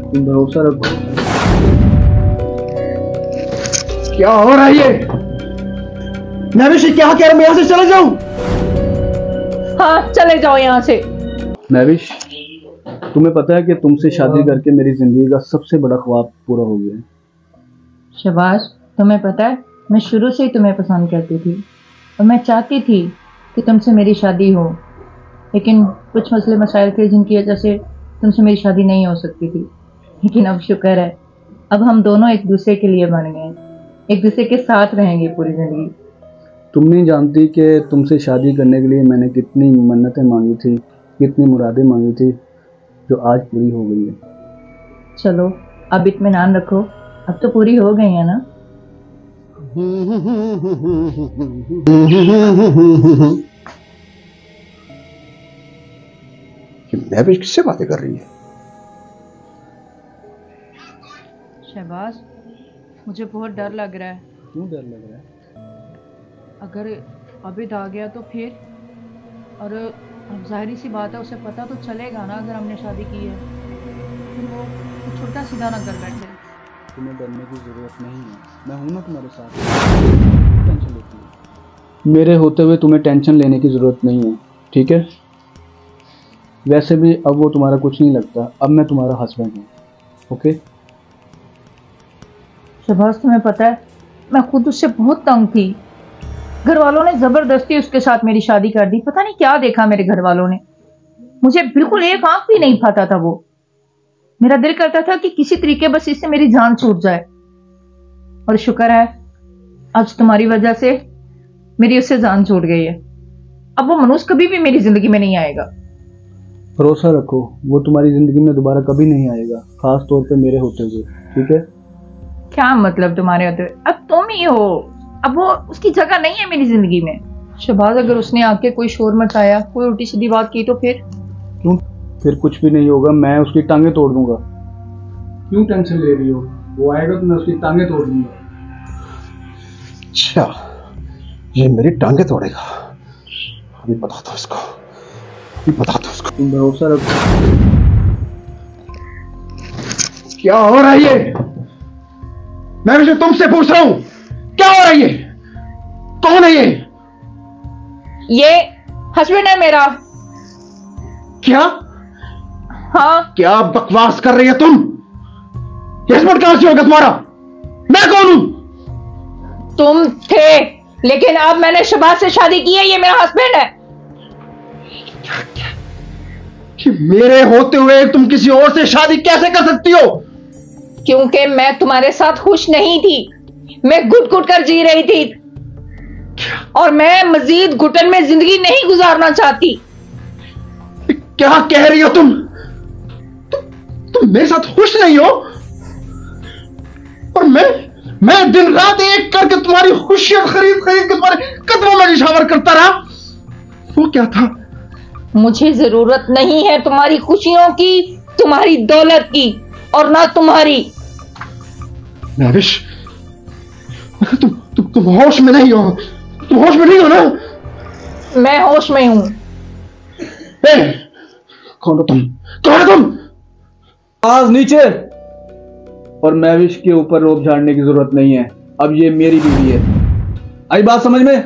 तुम भरोसा रखो। क्या हो रहा है ये? मैं भी क्या कह रहा हूं, मैं यहां से चले जाऊं? हाँ चले जाओ यहाँ से। महविश, तुम्हें पता है कि तुमसे शादी करके मेरी जिंदगी का सबसे बड़ा ख्वाब पूरा हो गया है। शबाश, तुम्हें पता है मैं शुरू से ही तुम्हें पसंद करती थी और मैं चाहती थी कि तुमसे मेरी शादी हो, लेकिन कुछ मसले मसाइल थे जिनकी वजह से तुमसे मेरी शादी नहीं हो सकती थी। लेकिन अब शुक्र है, अब हम दोनों एक दूसरे के लिए बन गए, एक दूसरे के साथ रहेंगे पूरी जिंदगी। तुम नहीं जानती कि तुमसे शादी करने के लिए मैंने कितनी मन्नतें मांगी थी, कितनी मुरादें मांगी थी, जो आज पूरी हो गई है। चलो अब इत्मीनान रखो, अब तो पूरी हो गई है ना। महविश किससे बातें कर रही है? शहबाज, मुझे बहुत डर लग रहा है। क्यों डर लग रहा है? अगर अबिद आ गया तो फिर, और अब जाहिर सी बात है उसे पता तो चलेगा ना अगर हमने शादी की है, फिर वो कुछ उल्टा सीधा ना कर बैठे। तुम्हें डरने की जरूरत नहीं है, मैं हूं ना तुम्हारे साथ। टेंशन लेती है, मेरे होते हुए तुम्हें टेंशन लेने की जरूरत नहीं है, ठीक है? वैसे भी अब वो तुम्हारा कुछ नहीं लगता, अब मैं तुम्हारा हस्बैंड हूँ, ओके? शहबाज, तुम्हें पता है मैं खुद उससे बहुत तंग थी। घर वालों ने जबरदस्ती उसके साथ मेरी शादी कर दी। पता नहीं क्या देखा मेरे घर वालों ने, मुझे बिल्कुल एक आंख भी नहीं खाता था वो। मेरा दिल करता था कि किसी तरीके बस इससे मेरी जान छूट जाए, और शुक्र है आज तुम्हारी वजह से मेरी उससे जान छूट गई है। अब वो मनुष्य कभी भी मेरी जिंदगी में नहीं आएगा। भरोसा रखो, वो तुम्हारी जिंदगी में दोबारा कभी नहीं आएगा, खास तौर पे मेरे होते हुए, ठीक है? क्या मतलब तुम्हारे होते हुए? अब तुम ही हो, अब वो उसकी जगह नहीं है मेरी जिंदगी में। शहबाज, अगर उसने आके कोई शोर मचाया, कोई उल्टी सीधी बात की तो फिर? क्यों? फिर कुछ भी नहीं होगा, मैं उसकी टांगे तोड़ दूंगा। क्यों टेंशन ले रही हो? वो आएगा तो मैं उसकी टांगे तोड़ दूंगा। अच्छा, ये मेरी टांगे तोड़ेगा? अभी बताता हूं इसको, अभी बताता हूं इसको। तुम भरोसा रखो। क्या हो रहा है ये? मैं भी तुमसे पूछ रहा हूं, क्या हो रहा है ये? कौन है ये? ये हस्बैंड है मेरा। क्या? हाँ। क्या बकवास कर रही है तुम? हस्बैंड कहां से होगा तुम्हारा? मैं कौन हूं? तुम थे, लेकिन अब मैंने शहबाज से शादी की है, ये मेरा हस्बैंड है। कि मेरे होते हुए तुम किसी और से शादी कैसे कर सकती हो? क्योंकि मैं तुम्हारे साथ खुश नहीं थी, मैं घुट घुट कर जी रही थी, और मैं मजीद घुटन में जिंदगी नहीं गुजारना चाहती। क्या कह रही हो तुम? तुम मेरे साथ खुश नहीं हो, और मैं दिन रात एक करके तुम्हारी खुशियां खरीद खरीद के तुम्हारे कदमों में निछावर करता रहा। वो क्या था? मुझे जरूरत नहीं है तुम्हारी खुशियों की, तुम्हारी दौलत की, और ना तुम्हारी। महविश, तुम होश में नहीं हो, तुम होश में नहीं हो ना? मैं होश में हूं। कौन हो तुम? कौन हो तुम? आज नीचे। और महविश के ऊपर रोब झाड़ने की जरूरत नहीं है, अब ये मेरी बीवी है। आई बात समझ में?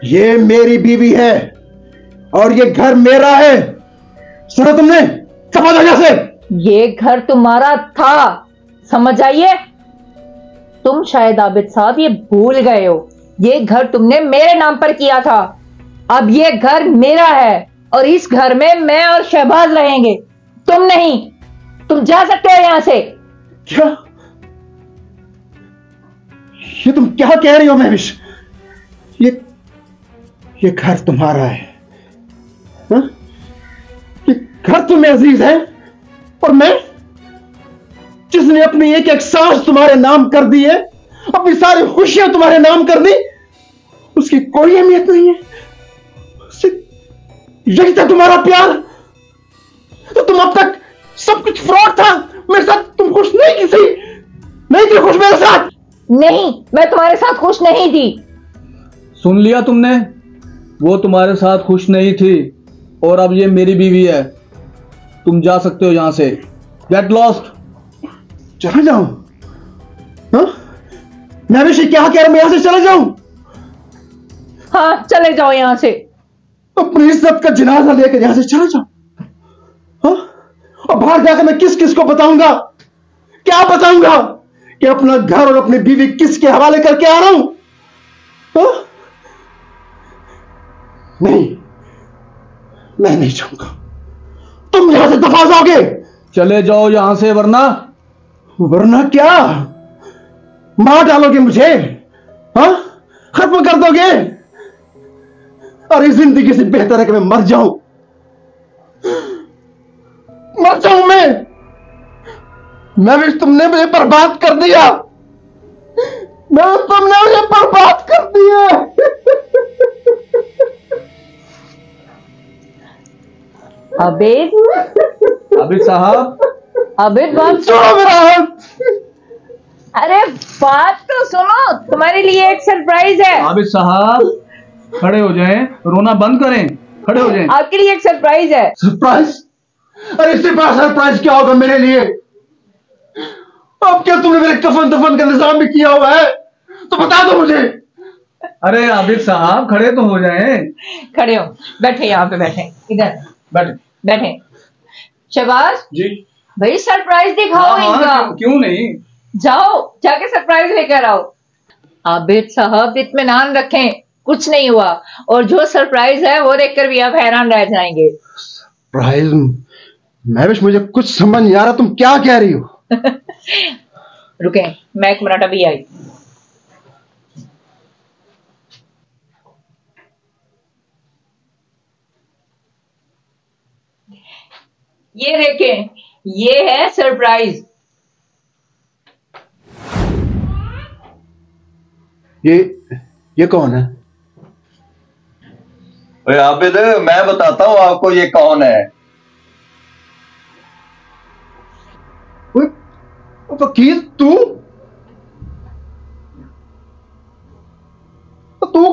ये मेरी बीवी है और ये घर मेरा है। सुना तुमने? समझ आ से? ये घर तुम्हारा था, समझ आइए? तुम शायद आबिद साहब ये भूल गए हो, ये घर तुमने मेरे नाम पर किया था। अब ये घर मेरा है और इस घर में मैं और शहबाज रहेंगे, तुम नहीं। तुम जा सकते हो यहां से। क्या? ये तुम क्या कह रही हो महविश? ये घर तुम्हारा है, हा? ये घर तुम्हें अजीज है, और मैं जिसने अपनी एक एक सांस तुम्हारे नाम कर दी है, अपनी सारी खुशियां तुम्हारे नाम कर दी, उसकी कोई अहमियत नहीं है। यही था तुम्हारा प्यार? तो तुम अब तक सब कुछ फ्रॉड था। मेरे साथ तुम खुश नहीं थी खुश मेरे साथ? नहीं, मैं तुम्हारे साथ खुश नहीं थी। सुन लिया तुमने? वो तुम्हारे साथ खुश नहीं थी, और अब ये मेरी बीवी है। तुम जा सकते हो यहां से, गेट लॉस्ट। चला जाऊं? हाँ? मैं भी क्या कह रहा हूं, यहां से चला जाऊं? हाँ चले जाओ यहाँ से। अपनी इज्जत का जनाजा लेकर यहां से चला जाऊं? हाँ? और बाहर जाकर मैं किस किस को बताऊंगा, क्या बताऊंगा कि अपना घर और अपनी बीवी किसके हवाले करके आ रहा हूं? हाँ? नहीं, मैं नहीं चाहूंगा। तुम यहां से दफा जाओगे? चले जाओ यहां से, वरना क्या? मार डालोगे मुझे? हाँ? खत्म कर दोगे? और इस जिंदगी से बेहतर है कि मैं मर जाऊं। मैं भी, तुमने मुझे बर्बाद कर दिया। तुमने मुझे बर्बाद कर दिया। आबिद साहब, आबिद बात छोड़ो मेरा हाथ। अरे बात तो सुनो, तुम्हारे लिए एक सरप्राइज है। आबिद साहब खड़े हो जाएं, रोना बंद करें, खड़े हो जाएं। आपके लिए एक सरप्राइज है। सरप्राइज? अरे इससे बड़ा सरप्राइज क्या होगा मेरे लिए? अब क्या तुमने मेरे कफन दफन का इंतजाम भी किया हुआ है? तो बता दो मुझे। अरे आबिद साहब खड़े तो हो जाएं। खड़े हो, बैठे यहाँ पे, बैठे इधर, बैठे। शहबाज जी भाई सरप्राइज दिखाओ इनका। क्यों नहीं, जाओ जाके सरप्राइज लेकर आओ। आबिद साहब इत्मीनान रखें, कुछ नहीं हुआ, और जो सरप्राइज है वो देखकर भी आप हैरान रह जाएंगे। सरप्राइज? महविश मुझे कुछ समझ नहीं आ रहा, तुम क्या कह रही हो? रुके, मैं एक मिनट अभी आई। ये देखें, ये है सरप्राइज। ये कौन है? ओए आबिद, मैं बताता हूँ आपको ये कौन है। वकील तू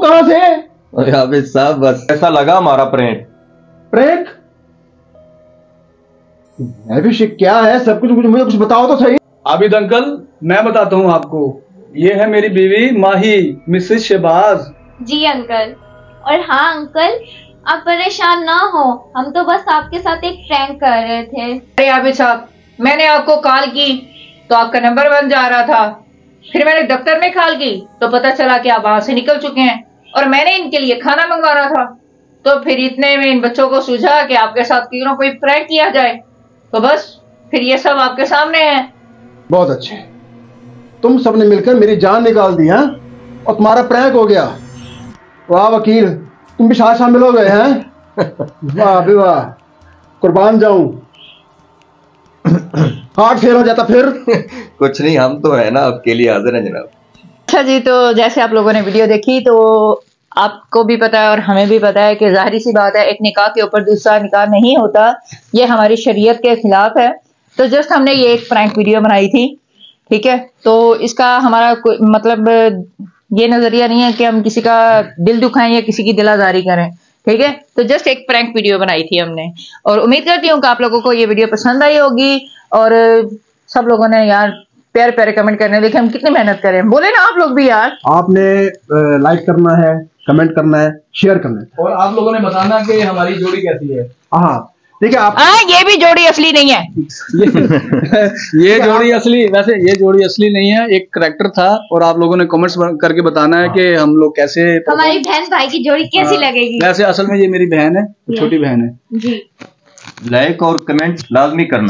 कहां से? ओए आबिद साहब, बस ऐसा लगा हमारा प्रैंक? महविश क्या है? सब कुछ मुझे कुछ बताओ तो सही। आबिद अंकल मैं बताता हूँ आपको, ये है मेरी बीवी माही, मिसेस शहबाज। जी अंकल। और हाँ अंकल, आप परेशान ना हो, हम तो बस आपके साथ एक प्रैंक कर रहे थे। अरे आबिद साहब, मैंने आपको कॉल की तो आपका नंबर बंद जा रहा था, फिर मैंने दफ्तर में कॉल की तो पता चला कि आप वहां से निकल चुके हैं, और मैंने इनके लिए खाना मंगवाना था, तो फिर इतने में इन बच्चों को सूझा कि आपके साथ क्यों ना कोई प्रैंक किया जाए, तो बस फिर ये सब आपके सामने है। बहुत अच्छे, तुम सबने मिलकर मेरी जान निकाल दी है और तुम्हारा प्रैंक हो गया। वाह वकील, तुम भी साथ शामिल हो गए हैं। वाह भी वाह, कुर्बान जाऊं। हार्ट फेल हो जाता फिर। कुछ नहीं, हम तो है ना आपके लिए हाजिर हैं जनाब। अच्छा जी, तो जैसे आप लोगों ने वीडियो देखी तो आपको भी पता है और हमें भी पता है कि जाहिर सी बात है, एक निकाह के ऊपर दूसरा निकाह नहीं होता, ये हमारी शरीयत के खिलाफ है। तो जस्ट हमने ये एक प्रैंक वीडियो बनाई थी, ठीक है, तो इसका हमारा मतलब ये नजरिया नहीं है कि हम किसी का दिल दुखाएं या किसी की दिलाजारी करें, ठीक है। तो जस्ट एक प्रैंक वीडियो बनाई थी हमने, और उम्मीद करती हूँ कि आप लोगों को ये वीडियो पसंद आई होगी, और सब लोगों ने यार प्यारे प्यारे कमेंट करने, देखे हम कितनी मेहनत करें, बोले ना आप लोग भी यार। आपने लाइक करना है, कमेंट करना है, शेयर करना है, और आप लोगों ने बताना कि हमारी जोड़ी कैसी है। हाँ ठीक है। आप ये भी जोड़ी असली नहीं है। ये जोड़ी असली, वैसे ये जोड़ी असली नहीं है, एक करैक्टर था, और आप लोगों ने कमेंट्स करके बताना है कि हम लोग कैसे, हमारी बहन भाई की जोड़ी कैसी लगेगी। वैसे असल में ये मेरी बहन है, छोटी बहन है जी। लाइक और कमेंट लाजमी करना।